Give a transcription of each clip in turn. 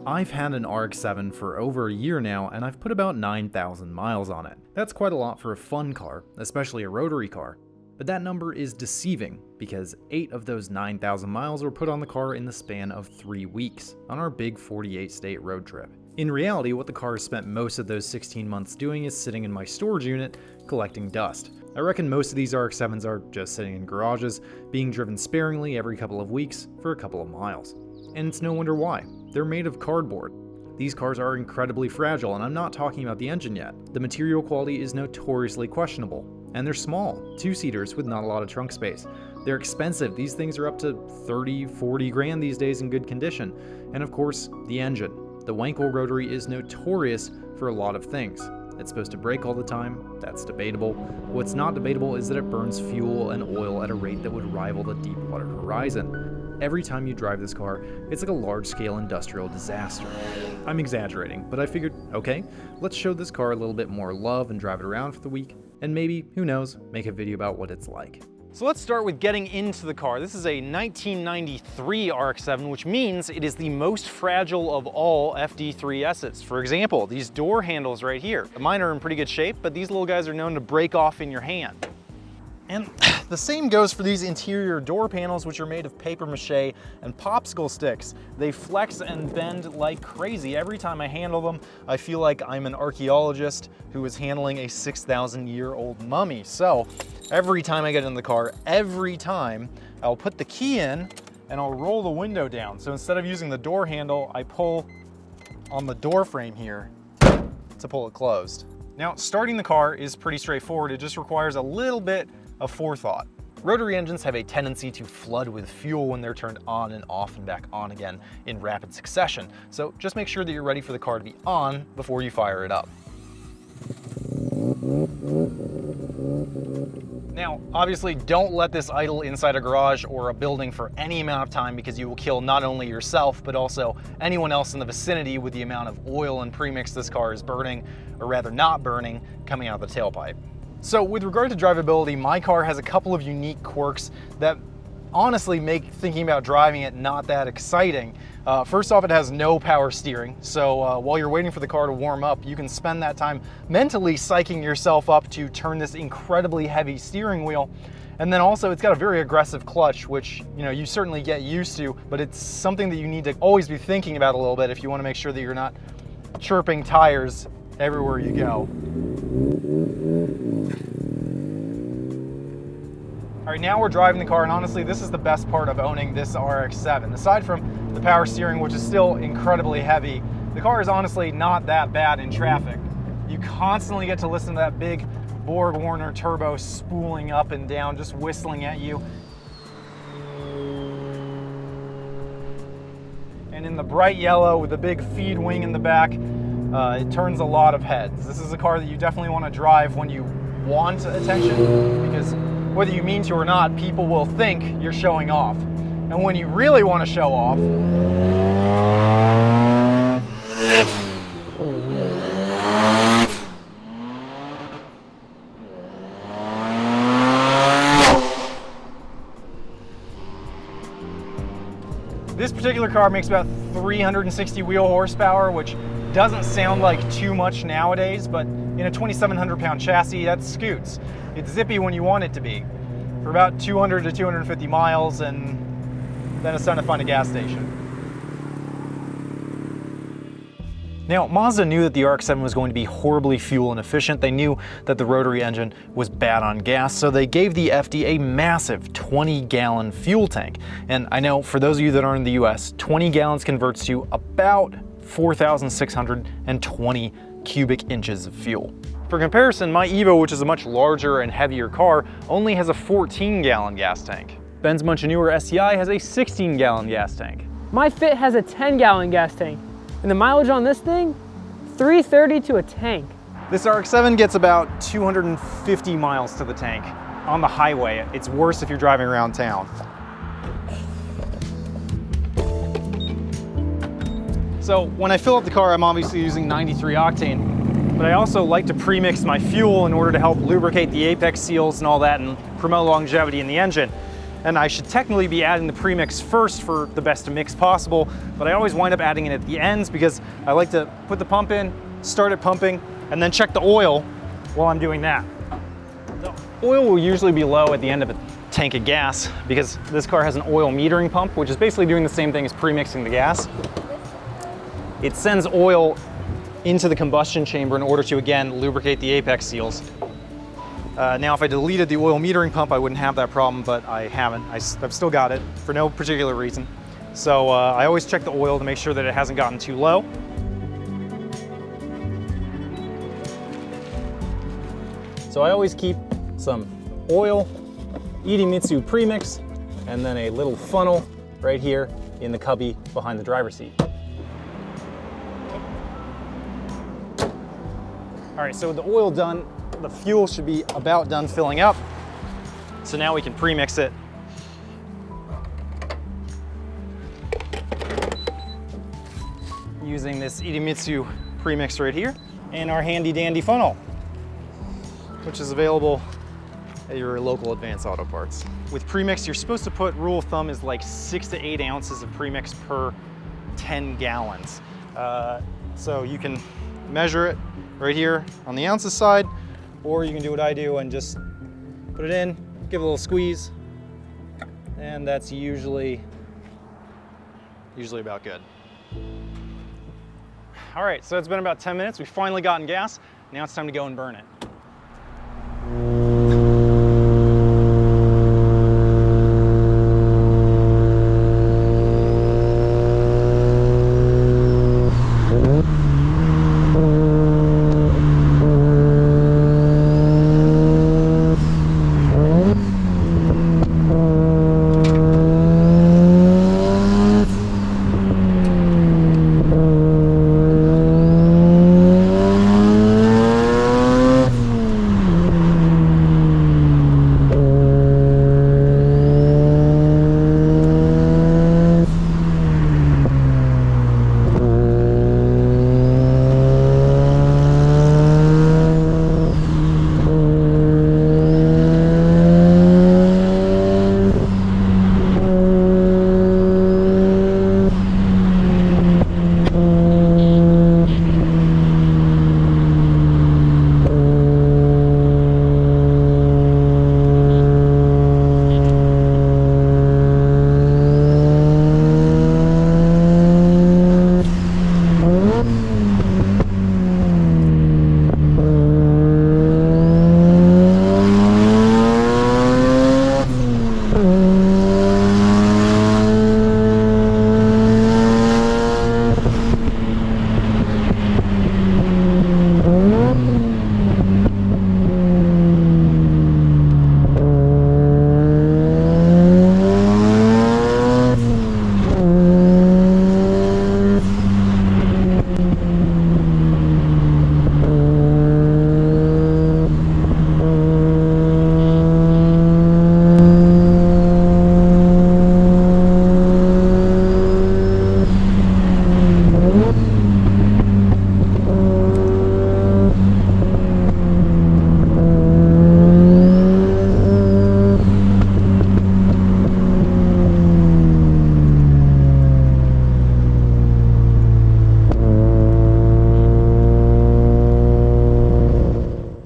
I've had an RX7 for over a year now, and I've put about 9,000 miles on it. That's quite a lot for a fun car, especially a rotary car. But that number is deceiving, because 8 of those 9,000 miles were put on the car in the span of 3 weeks, on our big 48-state road trip. In reality, what the car has spent most of those 16 months doing is sitting in my storage unit, collecting dust. I reckon most of these RX7s are just sitting in garages, being driven sparingly every couple of weeks for a couple of miles. And it's no wonder why. They're made of cardboard. These cars are incredibly fragile, and I'm not talking about the engine yet. The material quality is notoriously questionable. And they're small, 2-seaters with not a lot of trunk space. They're expensive. These things are up to 30, 40 grand these days in good condition. And of course, the engine. The Wankel rotary is notorious for a lot of things. It's supposed to brake all the time. That's debatable. What's not debatable is that it burns fuel and oil at a rate that would rival the Deepwater Horizon. Every time you drive this car, it's like a large-scale industrial disaster. I'm exaggerating, but I figured, okay, let's show this car a little bit more love and drive it around for the week, and maybe, who knows, make a video about what it's like. So let's start with getting into the car. This is a 1993 RX-7, which means it is the most fragile of all FD3Ss. For example, these door handles right here. Mine are in pretty good shape, but these little guys are known to break off in your hand. And the same goes for these interior door panels, which are made of paper mache and popsicle sticks. They flex and bend like crazy. Every time I handle them, I feel like I'm an archaeologist who is handling a 6,000-year-old mummy. So every time I get in the car, every time I'll put the key in and I'll roll the window down. So instead of using the door handle, I pull on the door frame here to pull it closed. Now, starting the car is pretty straightforward. It just requires a little bit of forethought. Rotary engines have a tendency to flood with fuel when they're turned on and off and back on again in rapid succession. So just make sure that you're ready for the car to be on before you fire it up. Now, obviously, don't let this idle inside a garage or a building for any amount of time, because you will kill not only yourself, but also anyone else in the vicinity with the amount of oil and premix this car is burning, or rather not burning, coming out of the tailpipe. So with regard to drivability, my car has a couple of unique quirks that honestly make thinking about driving it not that exciting. First off, it has no power steering. So while you're waiting for the car to warm up, you can spend that time mentally psyching yourself up to turn this incredibly heavy steering wheel. And then also it's got a very aggressive clutch, which you certainly get used to, but it's something that you need to always be thinking about a little bit if you want to make sure that you're not chirping tires everywhere you go. All right, now we're driving the car, and honestly, this is the best part of owning this RX-7. Aside from the power steering, which is still incredibly heavy, the car is honestly not that bad in traffic. You constantly get to listen to that big Borg-Warner turbo spooling up and down, just whistling at you. And in the bright yellow with the big feed wing in the back, it turns a lot of heads. This is a car that you definitely want to drive when you want attention, because whether you mean to or not, people will think you're showing off. And when you really want to show off, this particular car makes about 360 wheel horsepower, which doesn't sound like too much nowadays, but in a 2,700 pound chassis, that scoots. It's zippy when you want it to be, for about 200 to 250 miles, and then it's time to find a gas station. Now, Mazda knew that the RX-7 was going to be horribly fuel inefficient. They knew that the rotary engine was bad on gas, so they gave the FD a massive 20-gallon fuel tank. And I know, for those of you that aren't in the US, 20 gallons converts to about 4,620 cubic inches of fuel. For comparison, my Evo, which is a much larger and heavier car, only has a 14-gallon gas tank. Ben's much newer STI has a 16-gallon gas tank. My Fit has a 10-gallon gas tank, and the mileage on this thing, 330 to a tank. This RX-7 gets about 250 miles to the tank on the highway. It's worse if you're driving around town. So when I fill up the car, I'm obviously using 93 octane, but I also like to pre-mix my fuel in order to help lubricate the apex seals and all that and promote longevity in the engine. and I should technically be adding the premix first for the best mix possible, but I always wind up adding it at the ends because I like to put the pump in, start it pumping, and then check the oil while I'm doing that. The oil will usually be low at the end of a tank of gas because this car has an oil metering pump, which is basically doing the same thing as premixing the gas. It sends oil into the combustion chamber in order to, again, lubricate the apex seals. Now, if I deleted the oil metering pump, I wouldn't have that problem, but I haven't. I've still got it for no particular reason. So I always check the oil to make sure that it hasn't gotten too low. So I always keep some oil, VidoeMicro premix, and then a little funnel right here in the cubby behind the driver's seat. All right, so with the oil done, the fuel should be about done filling up. So now we can premix it. Using this VidoeMicro premix right here and our handy dandy funnel, which is available at your local Advanced Auto Parts. With premix, you're supposed to put, rule of thumb is like 6 to 8 ounces of premix per 10 gallons. So you can measure it right here on the ounces side, or you can do what I do and just put it in, give it a little squeeze, and that's usually about good. All right, so it's been about 10 minutes. We've finally gotten gas. Now it's time to go and burn it.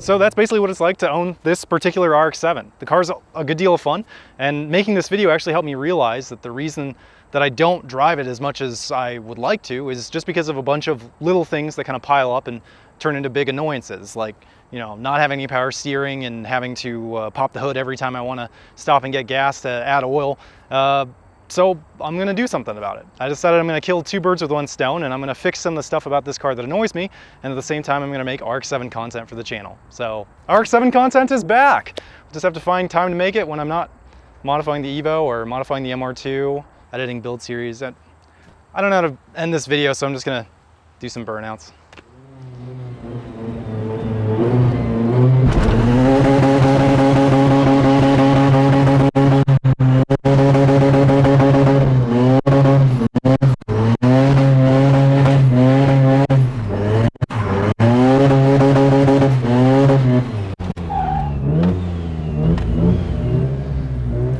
So that's basically what it's like to own this particular RX7. The car's a good deal of fun, and making this video actually helped me realize that the reason that I don't drive it as much as I would like to is just because of a bunch of little things that kind of pile up and turn into big annoyances, like, you know, not having any power steering and having to pop the hood every time I want to stop and get gas to add oil. So I'm going to do something about it. I decided I'm going to kill 2 birds with 1 stone, and I'm going to fix some of the stuff about this car that annoys me, and at the same time I'm going to make RX7 content for the channel. So RX7 content is back! I'll just have to find time to make it when I'm not modifying the Evo or modifying the MR2, editing build series. I don't know how to end this video, so I'm just going to do some burnouts.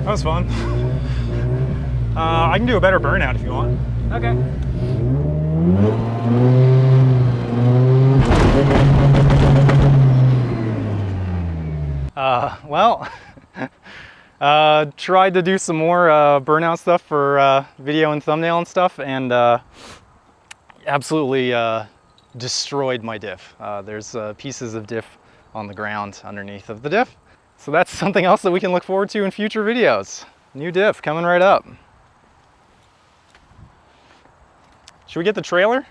That was fun. burnout if you want. Okay. Well, tried to do some more burnout stuff for video and thumbnail and stuff, and absolutely destroyed my diff. There's pieces of diff on the ground underneath of the diff. So that's something else that we can look forward to in future videos. New diff coming right up. Should we get the trailer?